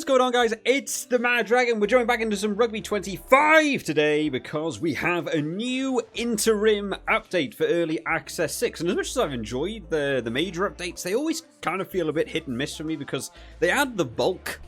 What is going on, guys? It's the Mad Dragon. We're jumping back into some Rugby 25 today because we have a new interim update for Early Access 6. And as much as I've enjoyed the major updates, they always kind of feel a bit hit and miss for me because they add the bulk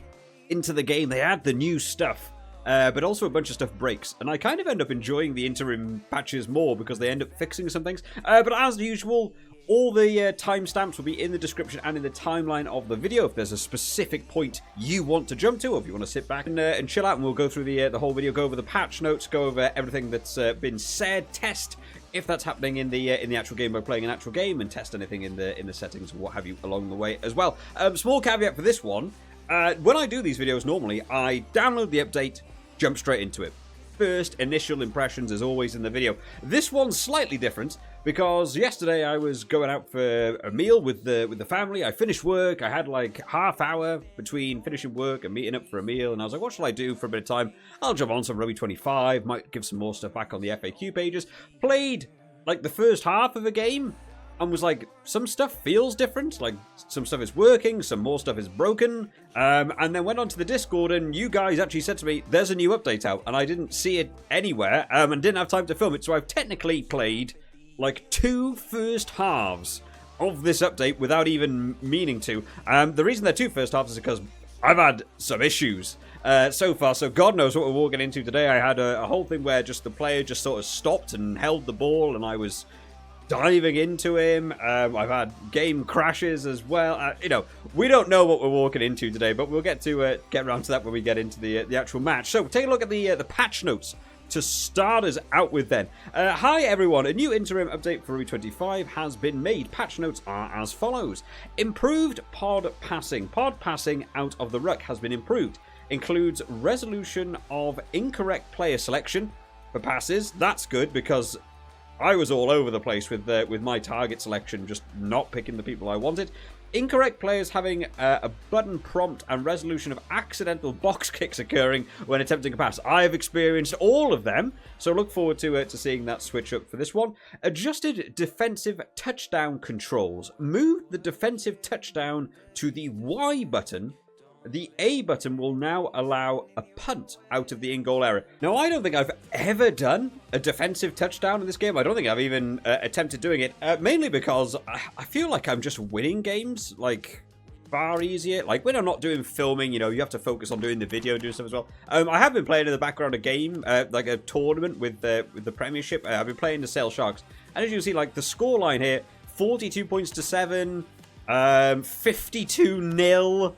into the game. They add the new stuff, but also a bunch of stuff breaks. And I kind of end up enjoying the interim patches more because they end up fixing some things. But as usual, all the timestamps will be in the description and in the timeline of the video. If there's a specific point you want to jump to, or if you want to sit back and chill out, and we'll go through the whole video, go over the patch notes, go over everything that's been said, test if that's happening in the actual game by playing an actual game, and test anything in the settings or what have you along the way as well. Small caveat for this one: when I do these videos, normally I download the update, jump straight into it. First initial impressions is always in the video. This one's slightly different because yesterday I was going out for a meal with the family. I finished work. I had like half hour between finishing work and meeting up for a meal, and I was like, what shall I do for a bit of time? I'll jump on some Rugby 25, might give some more stuff back on the FAQ pages. Played like the first half of a game and was like, some stuff feels different, like some stuff is working, some more stuff is broken, and then went onto the Discord, and you guys actually said to me, there's a new update out, and I didn't see it anywhere, and didn't have time to film it, so I've technically played like 2 first halves of this update without even meaning to. The reason they're 2 first halves is because I've had some issues so far, so God knows what we're walking into today. I had a whole thing where just the player just sort of stopped and held the ball, and I was diving into him. I've had game crashes as well. You know, we don't know what we're walking into today, but we'll get around to that when we get into the actual match. So take a look at the patch notes to start us out with then. Hi everyone, a new interim update for Rugby 25 has been made. Patch notes are as follows. Improved pod passing. Pod passing out of the ruck has been improved. Includes resolution of incorrect player selection for passes. That's good because I was all over the place with my target selection, just not picking the people I wanted. Incorrect players having a button prompt and resolution of accidental box kicks occurring when attempting a pass. I've experienced all of them, so look forward to seeing that switch up for this one. Adjusted defensive touchdown controls. Moved the defensive touchdown to the Y button. The A button will now allow a punt out of the in-goal area. Now, I don't think I've ever done a defensive touchdown in this game. I don't think I've even attempted doing it, mainly because I feel like I'm just winning games, like, far easier. Like, when I'm not doing filming, you know, you have to focus on doing the video and doing stuff as well. I have been playing in the background a game, like a tournament with the Premiership. I've been playing the Sale Sharks. And as you can see, like, the scoreline here, 42 points to 7, 52-0.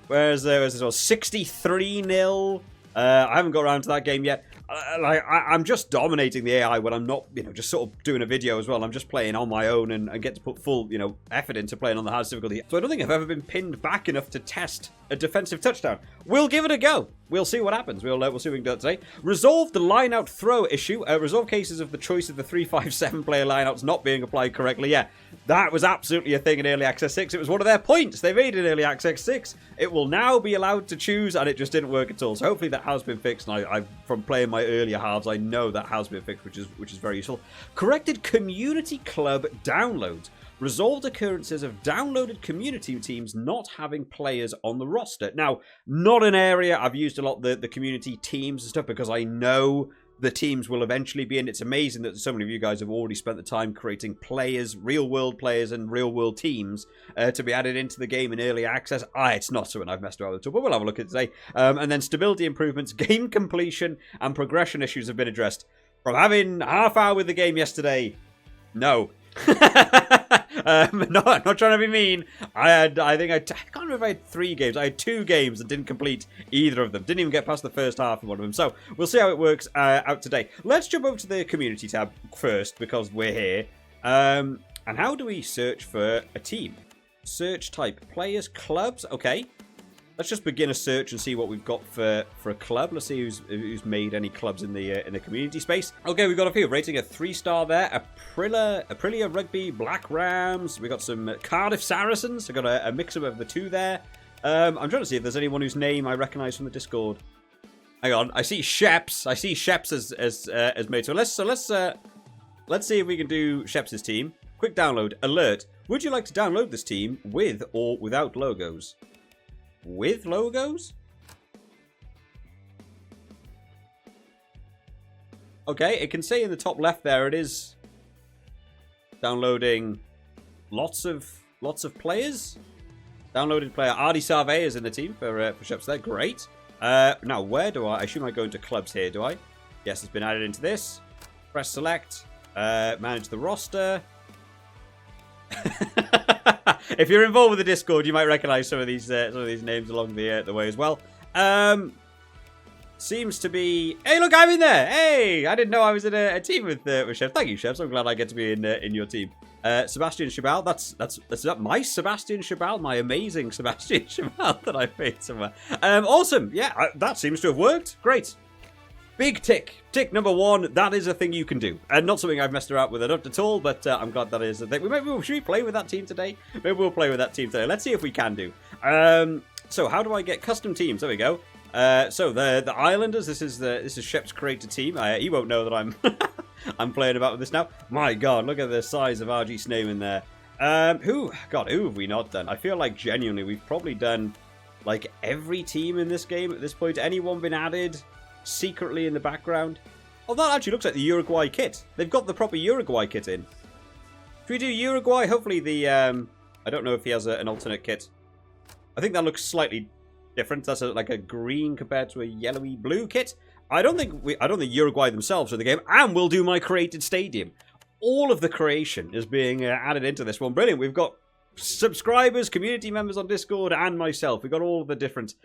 Whereas there was 63-0. I haven't got around to that game yet. I'm just dominating the AI when I'm not, you know, just sort of doing a video as well. I'm just playing on my own and get to put full, you know, effort into playing on the hardest difficulty. So I don't think I've ever been pinned back enough to test a defensive touchdown. We'll give it a go. We'll see what happens. We'll see what we can do today. Resolve the line-out throw issue. Resolve cases of the choice of the 3-5-7 player line-outs not being applied correctly. Yeah, that was absolutely a thing in Early Access 6. It was one of their points they made in Early Access 6. It will now be allowed to choose, and it just didn't work at all. So hopefully that has been fixed. And I from playing my earlier halves, I know that has been fixed, which is very useful. Corrected community club downloads. Resolved occurrences of downloaded community teams not having players on the roster. Now, not an area I've used a lot, the community teams and stuff, because I know the teams will eventually be in. It's amazing that so many of you guys have already spent the time creating players, real-world players and real-world teams to be added into the game in early access. It's not something I've messed around with at all, but we'll have a look at it today. And then stability improvements, game completion, and progression issues have been addressed. From having half hour with the game yesterday, no. No, I'm not trying to be mean. I can't remember if I had 3 games. I had 2 games and didn't complete either of them. Didn't even get past the first half of one of them. So we'll see how it works out today. Let's jump over to the community tab first because we're here. And how do we search for a team? Search type players, clubs. Okay. Let's just begin a search and see what we've got for a club. Let's see who's made any clubs in the community space. Okay, we've got a few. Rating a 3-star there. Aprilia Rugby, Black Rams. We got some Cardiff Saracens. I got a mix-up of the 2 there. I'm trying to see if there's anyone whose name I recognise from the Discord. Hang on, I see Sheps. I see Sheps as made. So let's see if we can do Sheps' team. Quick download alert. Would you like to download this team with or without logos? with logos? Okay, it can say in the top left there it is downloading lots of players. Downloaded player Ardi Sarve is in the team for Sheps there. Great. Now, where do I assume I go into clubs here, do I? Yes, it's been added into this. Press select. Manage the roster. If you're involved with the Discord, you might recognize some of these names along the way as well. Seems to be. Hey, look, I'm in there. Hey, I didn't know I was in a team with Chef. Thank you, Chef. So I'm glad I get to be in your team. Sebastian Chabal. That's not my Sebastian Chabal, my amazing Sebastian Chabal that I made somewhere. Awesome. Yeah, that seems to have worked. Great. Big tick. Tick number 1. That is a thing you can do. And not something I've messed around with enough at all, but I'm glad that is a thing. Should we play with that team today? Maybe we'll play with that team today. Let's see if we can do. So how do I get custom teams? There we go. So the Islanders. This is Shep's created team. He won't know that I'm I'm playing about with this now. My God, look at the size of RG's name in there. Who have we not done? I feel like genuinely we've probably done like every team in this game at this point. Anyone been added secretly in the background? Oh, that actually looks like the Uruguay kit. They've got the proper Uruguay kit in. Should we do Uruguay? Hopefully the I don't know if he has an alternate kit. I think that looks slightly different. That's like a green compared to a yellowy blue kit. I don't think Uruguay themselves are the game. And we'll do my created stadium. All of the creation is being added into this one. Brilliant. We've got subscribers, community members on Discord, and myself. We've got all of the different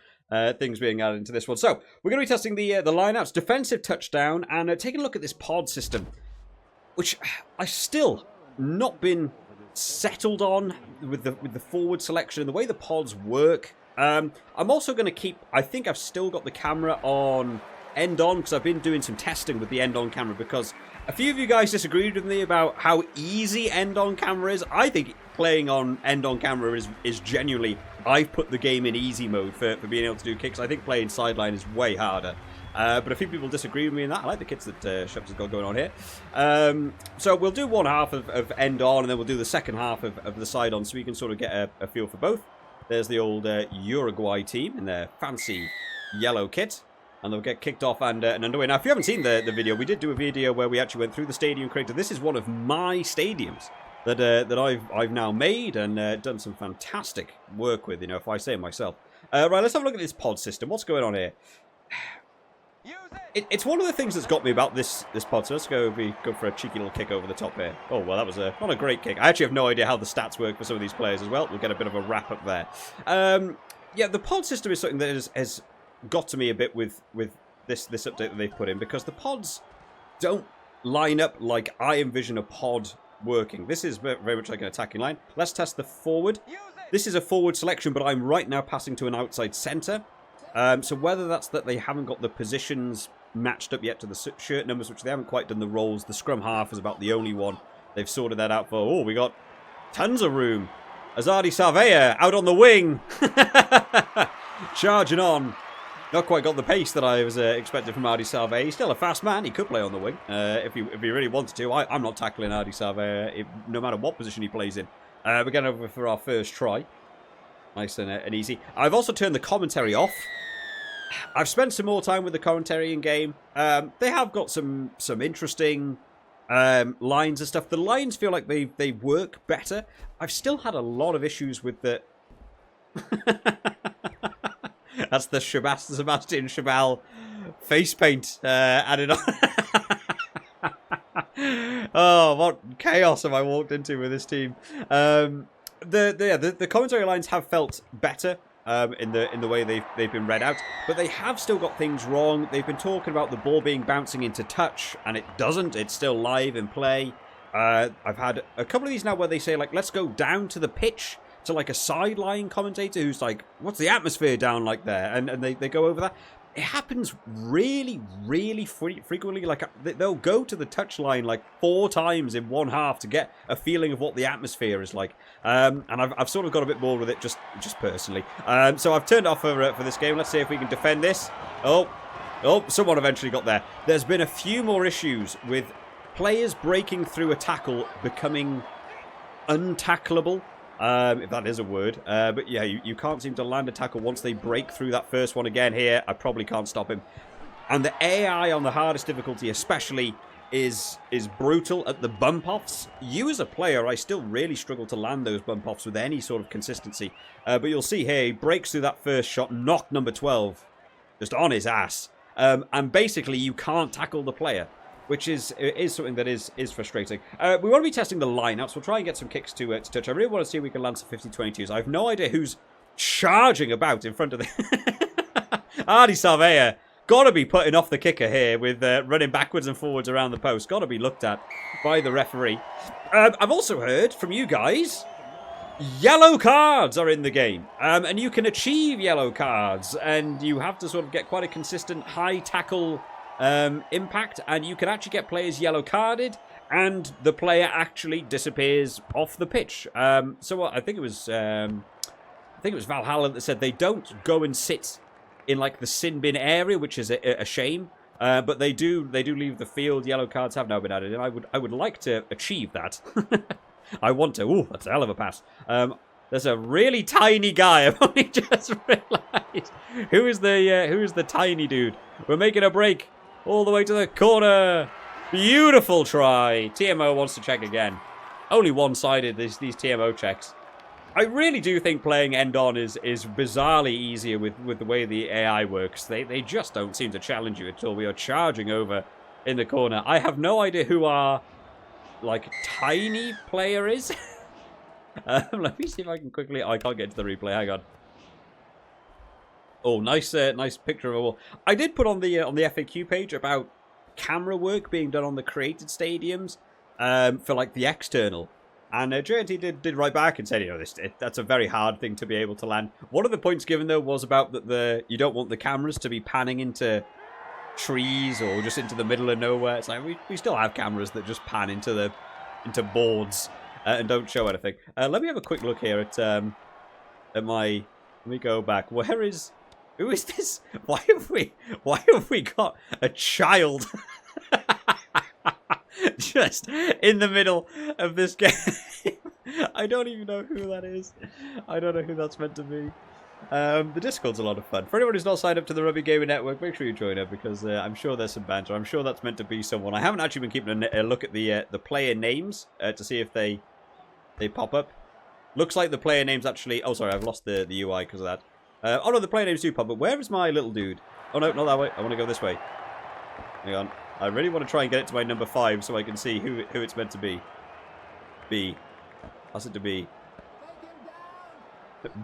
things being added into this one. So we're going to be testing the lineouts, defensive touchdown, and taking a look at this pod system, which I still not been settled on with the forward selection and the way the pods work. I'm also going to keep. I think I've still got the camera on end on because I've been doing some testing with the end on camera because a few of you guys disagreed with me about how easy end on camera is. I think playing on end on camera is genuinely. I've put the game in easy mode for being able to do kicks. I think playing sideline is way harder. But a few people disagree with me in that. I like the kits that Sheps has got going on here. So we'll do one half of end on, and then we'll do the second half of the side on, so you can sort of get a feel for both. There's the old Uruguay team in their fancy yellow kit. And they'll get kicked off and underway. Now, if you haven't seen the video, we did do a video where we actually went through the stadium creator. This is one of my stadiums that I've now made and done some fantastic work with, you know, if I say it myself. Right, let's have a look at this pod system. What's going on here? It's one of the things that's got me about this pod. So let's go for a cheeky little kick over the top here. Oh, well, that was not a great kick. I actually have no idea how the stats work for some of these players as well. We'll get a bit of a wrap up there. Yeah, the pod system is something that has got to me a bit with this update that they've put in, because the pods don't line up like I envision a pod working. This is very much like an attacking line. Let's test the forward. This is a forward selection, but I'm right now passing to an outside centre. So whether that's that they haven't got the positions matched up yet to the shirt numbers, which they haven't quite done the roles. The scrum half is about the only one they've sorted that out for. Oh, we got tons of room. Azadi Sarvea out on the wing. Charging on. Not quite got the pace that I was expecting from Ardi Sarve. He's still a fast man. He could play on the wing if he really wanted to. I'm not tackling Ardi Sarve no matter what position he plays in. We're going over for our first try. Nice and easy. I've also turned the commentary off. I've spent some more time with the commentary in game. They have got some interesting lines and stuff. The lines feel like they work better. I've still had a lot of issues with the... That's the Sebastian Chabal face paint added on. Oh, what chaos have I walked into with this team? The commentary lines have felt better in the way they've been read out, but they have still got things wrong. They've been talking about the ball being bouncing into touch, and it doesn't. It's still live in play. I've had a couple of these now where they say, like, let's go down to the pitch, to like a sideline commentator who's like, what's the atmosphere down like there? And they go over that. It happens really, really frequently. Like, they'll go to the touchline like 4 times in one half to get a feeling of what the atmosphere is like. And I've sort of got a bit bored with it just personally. So I've turned off for this game. Let's see if we can defend this. Oh, someone eventually got there. There's been a few more issues with players breaking through a tackle becoming untackleable. if that is a word. But yeah, you can't seem to land a tackle once they break through that first one again here. I probably can't stop him. And the AI on the hardest difficulty especially is brutal at the bump-offs. You as a player, I still really struggle to land those bump-offs with any sort of consistency. But you'll see here, he breaks through that first shot, knocked number 12 just on his ass. And basically, you can't tackle the player, which is something that is frustrating. We want to be testing the lineouts. We'll try and get some kicks to touch. I really want to see if we can land some 50-22s. I have no idea who's charging about in front of the... Artie Sarveya. Got to be putting off the kicker here with running backwards and forwards around the post. Got to be looked at by the referee. I've also heard from you guys, yellow cards are in the game. And you can achieve yellow cards. And you have to sort of get quite a consistent high tackle impact. And you can actually get players yellow carded. And the player actually disappears off the pitch. So I think it was Valhalla that said they don't go and sit in like the sin bin area, which is a shame, but they do leave the field. Yellow cards have now been added, and I would like to achieve that. I want to. Ooh, that's a hell of a pass. There's a really tiny guy. I've only just realised who is the tiny dude. We're making a break all the way to the corner. Beautiful try. TMO wants to check again. Only one-sided these TMO checks. I really do think playing end-on is bizarrely easier with the way the AI works. They just don't seem to challenge you at all. We are charging over in the corner. I have no idea who our, like, tiny player is. Let me see if I can quickly... Oh, I can't get to the replay. Hang on. Oh, nice picture of a wall. I did put on the FAQ page about camera work being done on the created stadiums for, like, the external. And JNT did write back and said, you know, that's a very hard thing to be able to land. One of the points given, though, was about that you don't want the cameras to be panning into trees or just into the middle of nowhere. It's like we still have cameras that just pan into boards and don't show anything. Let me have a quick look here at my... Let me go back. Who is this? Why have we got a child? Just in the middle of this game. I don't even know who that is. I don't know who that's meant to be. The Discord's a lot of fun. For anyone who's not signed up to the Rugby Gaming Network, make sure you join up because I'm sure there's some banter. I'm sure that's meant to be someone. I haven't actually been keeping a look at the player names to see if they pop up. Looks like the player names actually... Oh, sorry, I've lost the UI because of that. Oh, no, the player names do pop up. Where is my little dude? Oh, no, not that way. I want to go this way. Hang on. I really want to try and get it to my number 5 so I can see who it's meant to be. B. Ask it to be.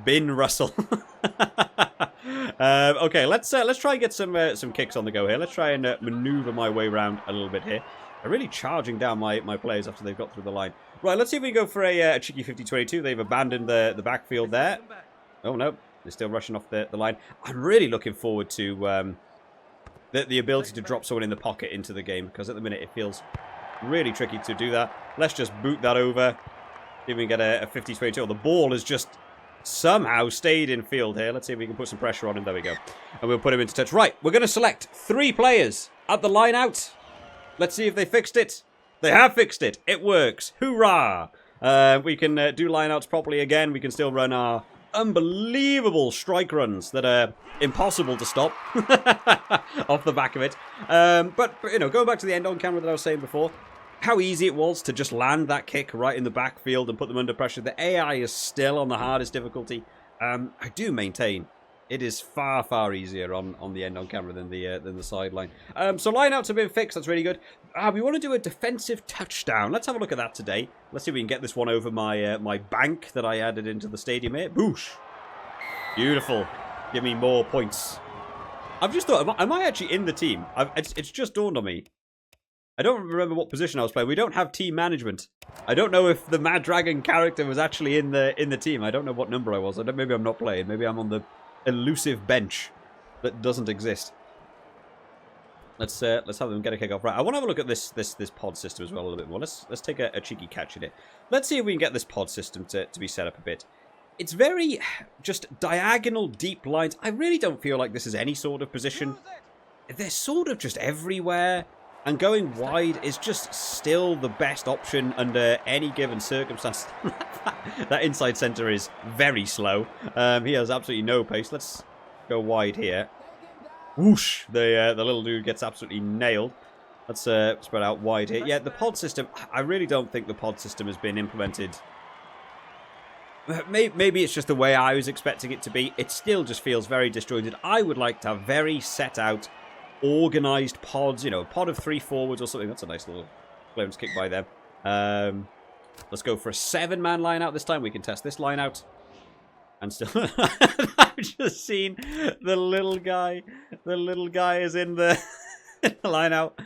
Bin Russell. Okay, let's try and get some kicks on the go here. Let's try and maneuver my way around a little bit here. I'm really charging down my players after they've got through the line. Right, let's see if we go for a cheeky 50-22. They've abandoned the backfield there. Oh, no. They're still rushing off the line. I'm really looking forward to... The ability to drop someone in the pocket into the game, because at the minute it feels really tricky to do that. Let's just boot that over. See if we can get a 50-22. Oh, the ball has just somehow stayed in field here. Let's see if we can put some pressure on him. There we go. And we'll put him into touch. Right, we're going to select 3 players at the line out. Let's see if they fixed it. They have fixed it. It works. Hoorah! We can do lineouts properly again. We can still run our unbelievable strike runs that are impossible to stop off the back of it. But, you know, going back to the end-on camera that I was saying before, how easy it was to just land that kick right in the backfield and put them under pressure. The AI is still on the hardest difficulty. I do maintain it is far, far easier on the end-on camera than the sideline. So lineouts have been fixed. That's really good. We want to do a defensive touchdown. Let's have a look at that today. Let's see if we can get this one over my my bank that I added into the stadium here. Boosh. Beautiful. Give me more points. I've just thought, am I actually in the team? It's just dawned on me. I don't remember what position I was playing. We don't have team management. I don't know if the Mad Dragon character was actually in the team. I don't know what number I was. Maybe I'm not playing. Maybe I'm on the elusive bench that doesn't exist. Let's have them get a kick off. Right, I want to have a look at this pod system as well a little bit more. Let's take a cheeky catch at it. Let's see if we can get this pod system to be set up a bit. It's very just diagonal deep lines. I really don't feel like this is any sort of position. They're sort of just everywhere. And going wide is just still the best option under any given circumstance. That inside centre is very slow. He has absolutely no pace. Let's go wide here. Whoosh! The little dude gets absolutely nailed. Let's spread out wide here. Yeah, the pod system, I really don't think the pod system has been implemented. Maybe it's just the way I was expecting it to be. It still just feels very disjointed. I would like to have very set out, organised pods. You know, a pod of 3 forwards or something. That's a nice little clearance kick by them. Let's go for a 7-man line out this time. We can test this line out. And still, I've just seen the little guy. The little guy is in the line out.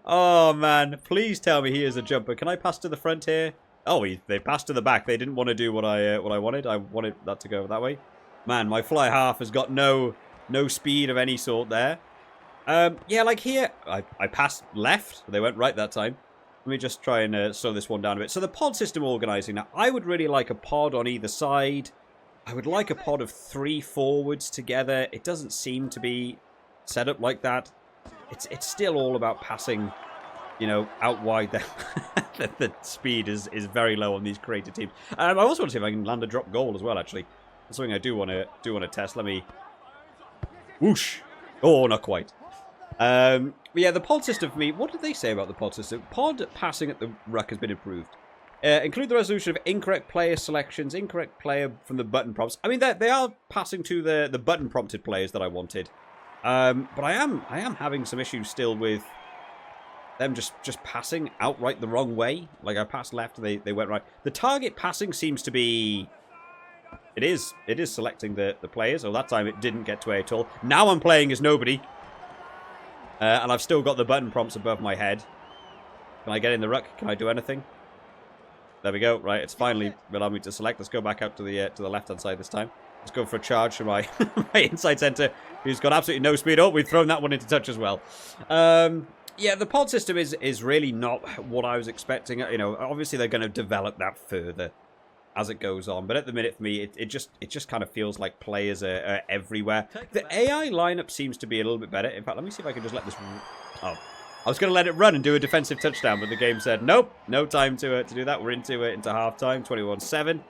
Oh, man. Please tell me he is a jumper. Can I pass to the front here? Oh, they passed to the back. They didn't want to do what I wanted. I wanted that to go that way. Man, my fly half has got no speed of any sort there. Yeah, like here, I passed left. They went right that time. Let me just try and slow this one down a bit. So the pod system organising. Now, I would really like a pod on either side. I would like a pod of 3 forwards together. It doesn't seem to be set up like that. It's still all about passing, you know, out wide. The speed is very low on these creative teams. I also want to see if I can land a drop goal as well, actually. That's something I do want to test. Let me... Whoosh! Oh, not quite. But yeah, the pod system for me, what did they say about the pod system? Pod passing at the ruck has been improved. Include the resolution of incorrect player selections, incorrect player from the button prompts. I mean, they are passing to the button prompted players that I wanted. But I am having some issues still with them just passing outright the wrong way. Like I passed left, they went right. The target passing seems to be... It is selecting the players. Oh, that time it didn't get to A at all. Now I'm playing as nobody. And I've still got the button prompts above my head. Can I get in the ruck? Can I do anything? There we go. Right, it's finally allowed me to select. Let's go back out to the left-hand side this time. Let's go for a charge from my, my inside centre, who's got absolutely no speed. Oh, we've thrown that one into touch as well. Yeah, the pod system is really not what I was expecting. You know, obviously they're going to develop that further as it goes on. But at the minute, for me, it just kind of feels like players are everywhere. The AI lineup seems to be a little bit better. In fact, let me see if I can just let this... Oh, I was going to let it run and do a defensive touchdown, but the game said, nope, no time to do that. We're into half-time, 21-7.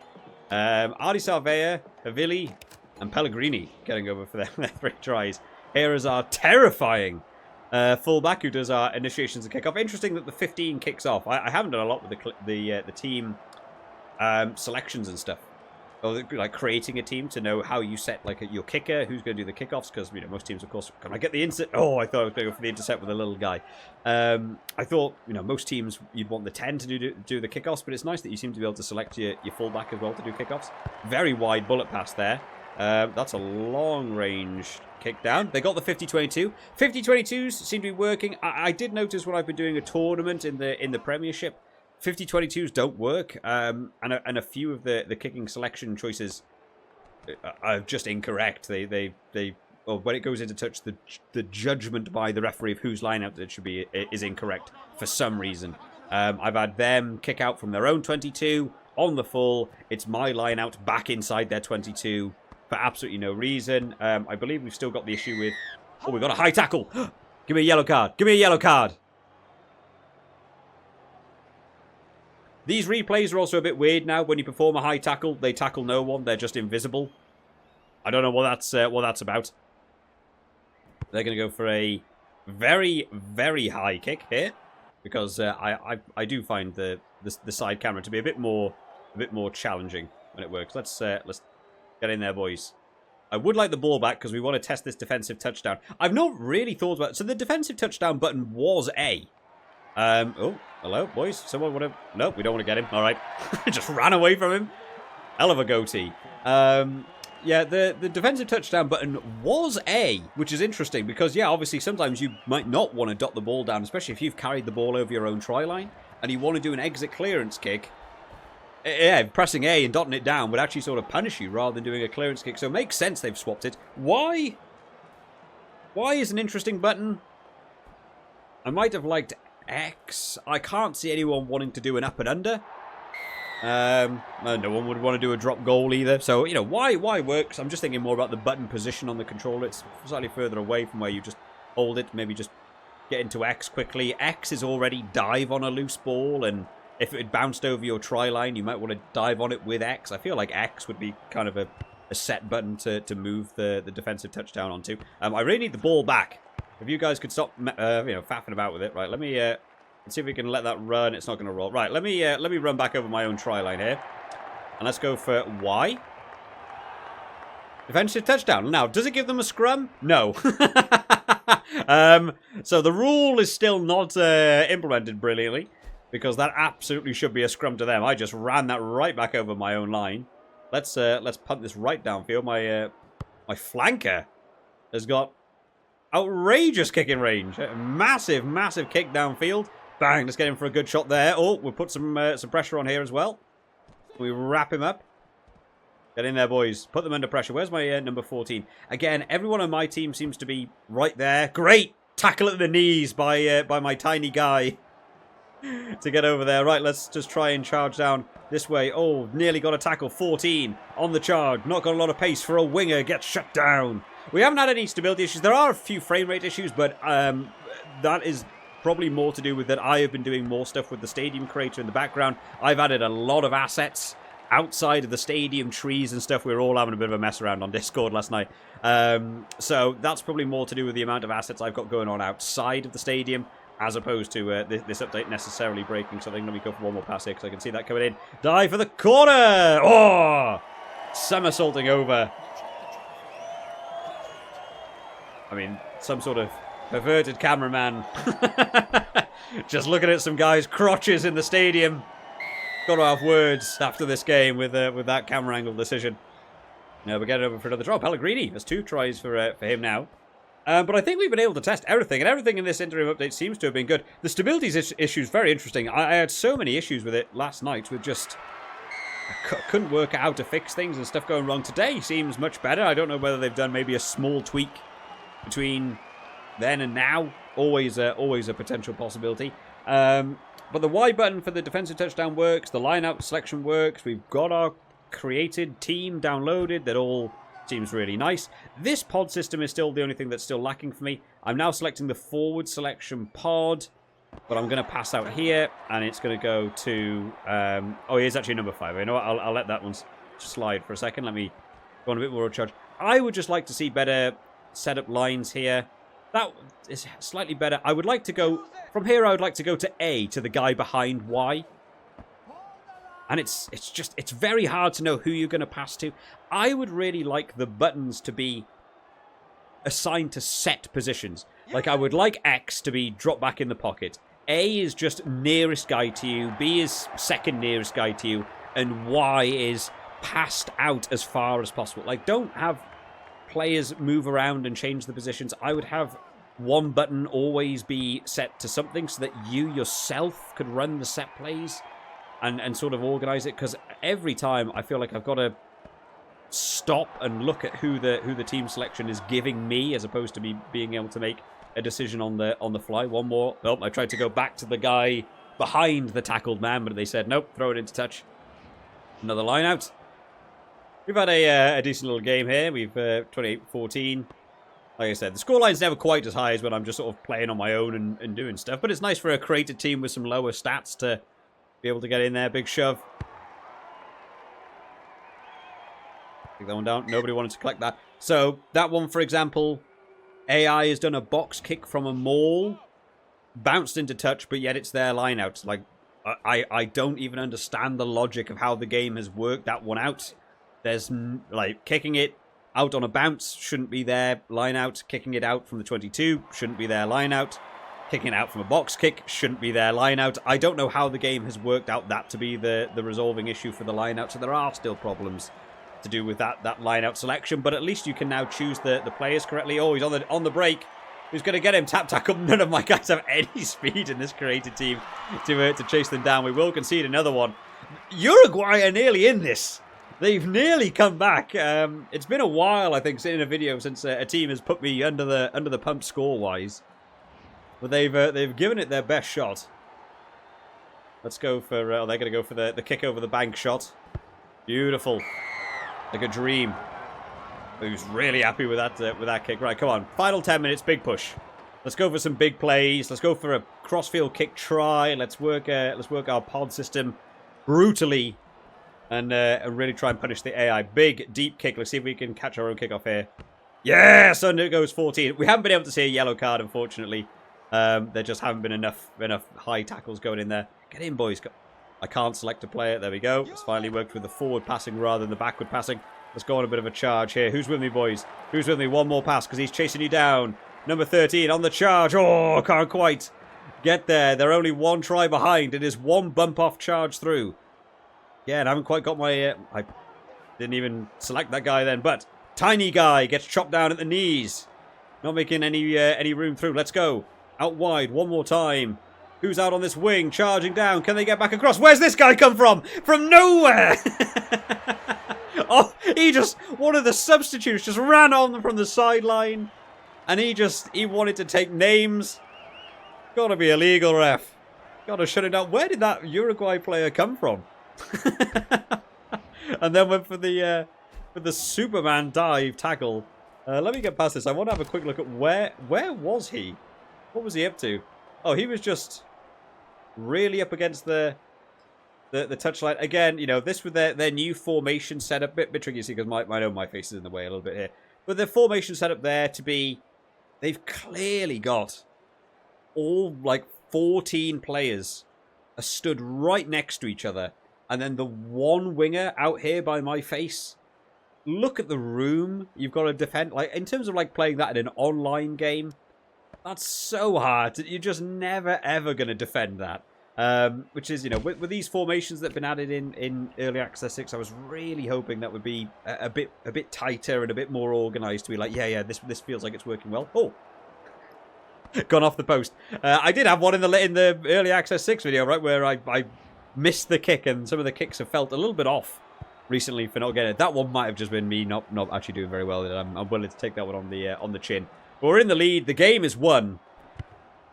Ardi Sarvea, Havili, and Pellegrini getting over for their 3 tries. Here is our terrifying fullback who does our initiations and kickoff. Interesting that the 15 kicks off. I haven't done a lot with the team selections and stuff. Or like creating a team to know how you set like your kicker, who's going to do the kickoffs, because you know most teams, of course, can I get the intercept? Oh, I thought I was going to go for the intercept with a little guy. I thought most teams you'd want the 10 to do the kickoffs, but it's nice that you seem to be able to select your fullback as well to do kickoffs. Very wide bullet pass there. That's a long range kick down. They got the 50-22. 50-22s seem to be working. I did notice when I've been doing a tournament in the Premiership, 50-22s don't work, and a few of the kicking selection choices are just incorrect. They when it goes into touch, the judgment by the referee of whose line out it should be is incorrect for some reason. I've had them kick out from their own 22 on the full. It's my line out back inside their 22 for absolutely no reason. I believe we've still got the issue with... Oh, we've got a high tackle. Give me a yellow card. Give me a yellow card. These replays are also a bit weird now. When you perform a high tackle, they tackle no one. They're just invisible. I don't know what that's about. They're going to go for a very, very high kick here, because I do find the side camera to be a bit more challenging when it works. Let's get in there, boys. I would like the ball back because we want to test this defensive touchdown. I've not really thought about it. So the defensive touchdown button was A. Oh, hello, boys. Someone want to... No, we don't want to get him. All right. Just ran away from him. Hell of a goatee. Yeah, the defensive touchdown button was A, which is interesting because, yeah, obviously sometimes you might not want to dot the ball down, especially if you've carried the ball over your own try line and you want to do an exit clearance kick. Yeah, pressing A and dotting it down would actually sort of punish you rather than doing a clearance kick. So it makes sense they've swapped it. Why? Why is an interesting button? I might have liked X. I can't see anyone wanting to do an up and under. No one would want to do a drop goal either. So, you know, why works? I'm just thinking more about the button position on the controller. It's slightly further away from where you just hold it. Maybe just get into X quickly. X is already dive on a loose ball, and if it had bounced over your try line, you might want to dive on it with X. I feel like X would be kind of a set button to move the defensive touchdown onto. I really need the ball back. If you guys could stop, faffing about with it. Right, let's see if we can let that run. It's not going to roll. Right, let me run back over my own try line here. And let's go for Y. Defensive touchdown. Now, does it give them a scrum? No. So the rule is still not implemented brilliantly, because that absolutely should be a scrum to them. I just ran that right back over my own line. Let's punt this right downfield. My flanker has got outrageous kicking range. Massive, massive kick downfield. Bang, let's get him for a good shot there. Oh, we'll put some pressure on here as well. We wrap him up. Get in there, boys. Put them under pressure. Where's my number 14? Again, everyone on my team seems to be right there. Great tackle at the knees by my tiny guy to get over there. Right, let's just try and charge down this way. Oh, nearly got a tackle. 14 on the charge. Not got a lot of pace for a winger. Gets shut down. We haven't had any stability issues. There are a few frame rate issues, but that is probably more to do with that I have been doing more stuff with the stadium creator in the background. I've added a lot of assets outside of the stadium trees and stuff. We were all having a bit of a mess around on Discord last night. So that's probably more to do with the amount of assets I've got going on outside of the stadium, as opposed to this update necessarily breaking something. Let me go for one more pass here, because I can see that coming in. Dive for the corner! Oh! Somersaulting over. I mean, some sort of perverted cameraman. Just looking at some guys' crotches in the stadium. Got to have words after this game with that camera angle decision. No, we're getting over for another draw. Pellegrini has 2 tries for him now. But I think we've been able to test everything, and everything in this interim update seems to have been good. The stability issue is very interesting. I had so many issues with it last night with just... I couldn't work out how to fix things and stuff going wrong. Today seems much better. I don't know whether they've done maybe a small tweak between then and now. Always a potential possibility. But the Y button for the defensive touchdown works. The line-out selection works. We've got our created team downloaded. That all seems really nice. This pod system is still the only thing that's still lacking for me. I'm now selecting the forward selection pod, but I'm going to pass out here, and it's going to go to... oh, here's actually number 5. You know what? I'll let that one slide for a second. Let me go on a bit more of a charge. I would just like to see better setup lines here. That is slightly better. I would like to go... From here, I would like to go to A, to the guy behind Y. And it's very hard to know who you're going to pass to. I would really like the buttons to be assigned to set positions. Like, I would like X to be drop back in the pocket. A is just nearest guy to you. B is second nearest guy to you. And Y is passed out as far as possible. Like, don't have players move around and change the positions. I would have one button always be set to something so that you yourself could run the set plays and sort of organize it. Because every time I feel like I've got to stop and look at who the team selection is giving me, as opposed to me being able to make a decision on the fly. One more. Oh, I tried to go back to the guy behind the tackled man, but they said nope, throw it into touch. Another line out. We've had a decent little game here. We've 28-14. Like I said, the scoreline's never quite as high as when I'm just sort of playing on my own and doing stuff. But it's nice for a created team with some lower stats to be able to get in there. Big shove. Take that one down. Nobody wanted to collect that. So that one, for example, AI has done a box kick from a maul. Bounced into touch, but yet it's their line out. Like, I don't even understand the logic of how the game has worked that one out. There's, like, kicking it out on a bounce shouldn't be there. Line out. Kicking it out from the 22 shouldn't be there. Line out. Kicking it out from a box kick shouldn't be there. Line out. I don't know how the game has worked out that to be the resolving issue for the line out. So there are still problems to do with that line out selection. But at least you can now choose the players correctly. Oh, he's on the break. Who's going to get him? Tap tackle. None of my guys have any speed in this created team to chase them down. We will concede another one. Uruguay are nearly in this. They've nearly come back. It's been a while, I think, in a video since a team has put me under the pump score-wise. But they've given it their best shot. Let's go for... they're going to go for the kick over the bank shot. Beautiful. Like a dream. Who's really happy with that kick. Right, come on. Final 10 minutes, big push. Let's go for some big plays. Let's go for a crossfield kick try. Let's work our pod system brutally and really try and punish the AI. Big, deep kick. Let's see if we can catch our own kick off here. Yes! Under goes 14. We haven't been able to see a yellow card, unfortunately. There just haven't been enough high tackles going in there. Get in, boys. I can't select a player. There we go. It's finally worked with the forward passing rather than the backward passing. Let's go on a bit of a charge here. Who's with me, boys? Who's with me? One more pass because he's chasing you down. Number 13 on the charge. Oh, can't quite get there. They're only one try behind. It is one bump off charge through. Yeah, and I haven't quite got my... I didn't even select that guy then, but tiny guy gets chopped down at the knees. Not making any room through. Let's go. Out wide one more time. Who's out on this wing? Charging down. Can they get back across? Where's this guy come from? From nowhere! Oh, one of the substitutes just ran on from the sideline. And he wanted to take names. Gotta be illegal, ref. Gotta shut it down. Where did that Uruguay player come from? And then went for the Superman dive tackle. Let me get past this. I want to have a quick look at where was he? What was he up to? Oh, he was just really up against the touchline. Again, you know, this with their new formation setup. Bit tricky to see because my face is in the way a little bit here. But the formation setup there to be... They've clearly got all, like, 14 players are stood right next to each other. And then the one winger out here by my face. Look at the room you've got to defend. Like, in terms of, like, playing that in an online game, that's so hard. You're just never, ever going to defend that. Which is, you know, with these formations that have been added in Early Access 6, I was really hoping that would be a bit tighter and a bit more organised to be like, yeah, this feels like it's working well. Oh, gone off the post. I did have one in the Early Access 6 video, right, where I missed the kick, and some of the kicks have felt a little bit off recently for not getting it. That one might have just been me not actually doing very well. I'm willing to take that one on the chin. But we're in the lead. The game is won.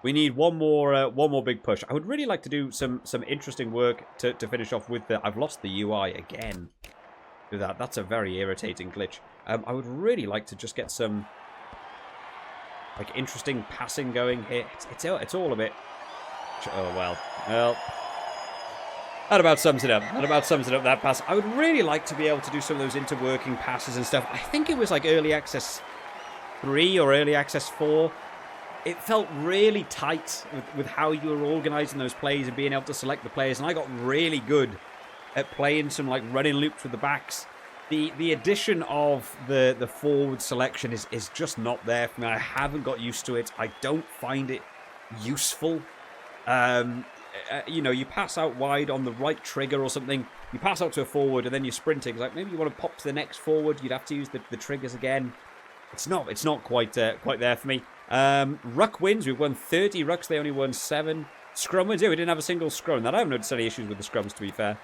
We need one more big push. I would really like to do some interesting work to finish off with the... I've lost the UI again. Do that. That's a very irritating glitch. I would really like to just get some like interesting passing going here. It's all a bit... Oh, well. That about sums it up. That pass. I would really like to be able to do some of those interworking passes and stuff. I think it was like Early Access 3 or Early Access 4. It felt really tight with how you were organising those plays and being able to select the players. And I got really good at playing some like running loops with the backs. The addition of the forward selection is just not there for me. I haven't got used to it. I don't find it useful. You know, you pass out wide on the right trigger or something. You pass out to a forward and then you're sprinting. Like maybe you want to pop to the next forward. You'd have to use the triggers again. It's not quite there for me. Ruck wins. We've won 30 rucks. They only won 7. Scrum wins. Yeah, we didn't have a single scrum. That I haven't noticed any issues with the scrums, to be fair,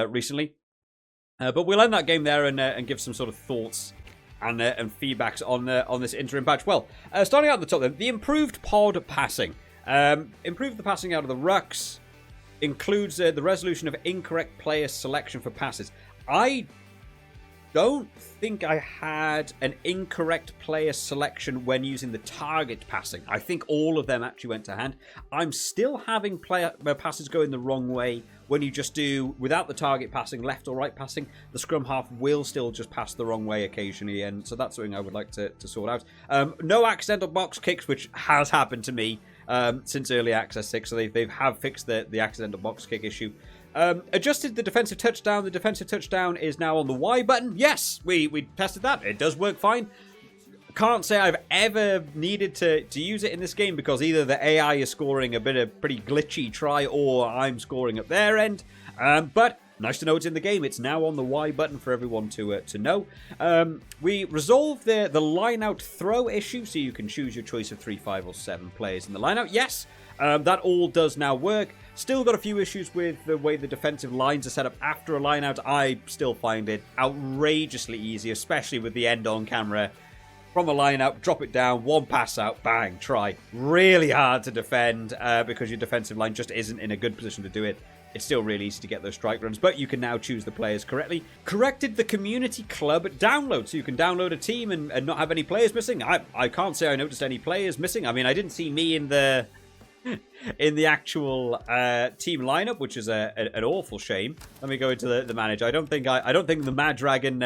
recently. But we'll end that game there and give some sort of thoughts and feedbacks on this interim patch. Well, starting out at the top then, the improved pod passing. Improved the passing out of the rucks. Includes the resolution of incorrect player selection for passes. I don't think I had an incorrect player selection when using the target passing. I think all of them actually went to hand. I'm still having player passes going the wrong way when you just do, without the target passing, left or right passing, the scrum half will still just pass the wrong way occasionally, and so that's something I would like to sort out. No accidental box kicks, which has happened to me since Early Access 6, so they have fixed the accidental box kick issue. Adjusted the defensive touchdown. The defensive touchdown is now on the Y button. Yes, we tested that. It does work fine. Can't say I've ever needed to use it in this game because either the AI is scoring a bit of pretty glitchy try or I'm scoring at their end. But nice to know it's in the game. It's now on the Y button for everyone to know. We resolved the Lineout throw issue, so you can choose your choice of 3, 5, or 7 players in the Lineout. Yes, that all does now work. Still got a few issues with the way the defensive lines are set up after a lineout. I still find it outrageously easy, especially with the end on camera. From a lineout, drop it down, one pass out, bang, try. Really hard to defend because your defensive line just isn't in a good position to do it. it's still really easy to get those strike runs, but you can now choose the players correctly. Corrected the community club download, so you can download a team and not have any players missing. I can't say I noticed any players missing. I mean, I didn't see me in the actual team lineup, which is an awful shame. Let me go into the manager. I don't think the Mad Dragon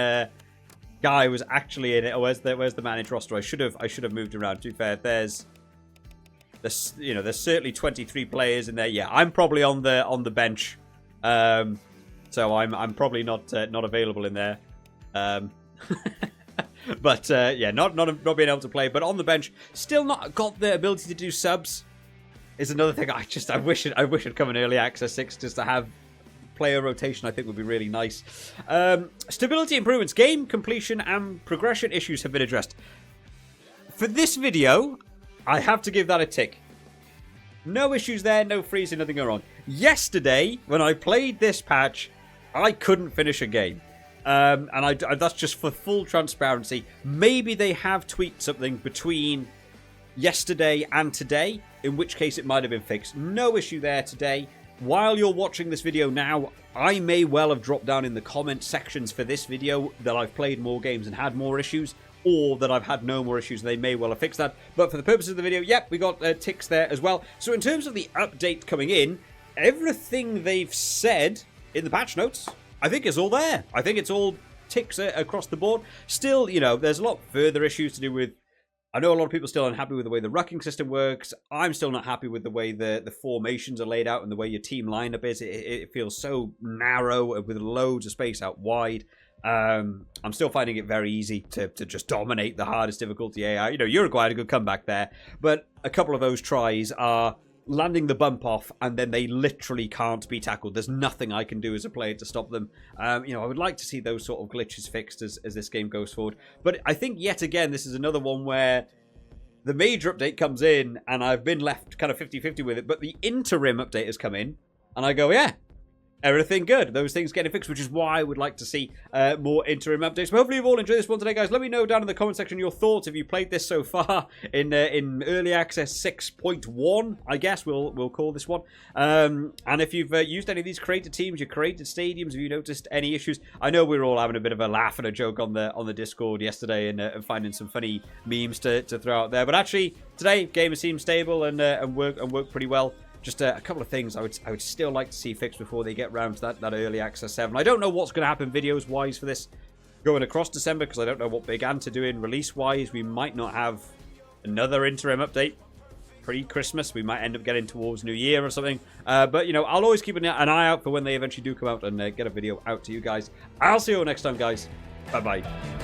guy was actually in it. Oh, where's the managed roster? I should have moved around. To be fair, there's certainly 23 players in there. Yeah, I'm probably on the bench, so I'm probably not available in there. But yeah, not being able to play, but on the bench, still not got the ability to do subs. Is another thing. I wish it'd come in early access 6 just to have player rotation. I think would be really nice. Stability improvements, game completion and progression issues have been addressed. For this video, I have to give that a tick. No issues there, no freezing, nothing going on. Yesterday, when I played this patch, I couldn't finish a game. And that's just for full transparency. Maybe they have tweaked something between yesterday and today, in which case it might have been fixed. No issue there today. While you're watching this video now, I may well have dropped down in the comment sections for this video that I've played more games and had more issues, or that I've had no more issues. They may well have fixed that. But for the purposes of the video, yep, we got ticks there as well. So in terms of the update coming in, everything they've said in the patch notes, I think is all there. I think it's all ticks across the board. Still, there's a lot further issues to do with... I know a lot of people are still unhappy with the way the rucking system works. I'm still not happy with the way the formations are laid out and the way your team lineup is. It feels so narrow with loads of space out wide. I'm still finding it very easy to just dominate the hardest difficulty AI. Uruguay had a good comeback there, but a couple of those tries are landing the bump off and then they literally can't be tackled. There's nothing I can do as a player to stop them. I would like to see those sort of glitches fixed as this game goes forward. But I think yet again, this is another one where the major update comes in and I've been left kind of 50-50 with it, but the interim update has come in and I go, yeah, everything good. Those things getting fixed, which is why I would like to see more interim updates. But hopefully you've all enjoyed this one today, guys. Let me know down in the comment section your thoughts if you played this so far in early access 6.1, I guess we'll call this one. And if you've used any of these created teams, your created stadiums, have you noticed any issues? I know we were all having a bit of a laugh and a joke on the Discord yesterday and finding some funny memes to throw out there. But actually, today game seems stable and work pretty well. Just a couple of things I would still like to see fixed before they get round to that early access 7. I don't know what's going to happen videos-wise for this going across December because I don't know what Bigant are doing release-wise. We might not have another interim update pre-Christmas. We might end up getting towards New Year or something. But, I'll always keep an eye out for when they eventually do come out and get a video out to you guys. I'll see you all next time, guys. Bye-bye.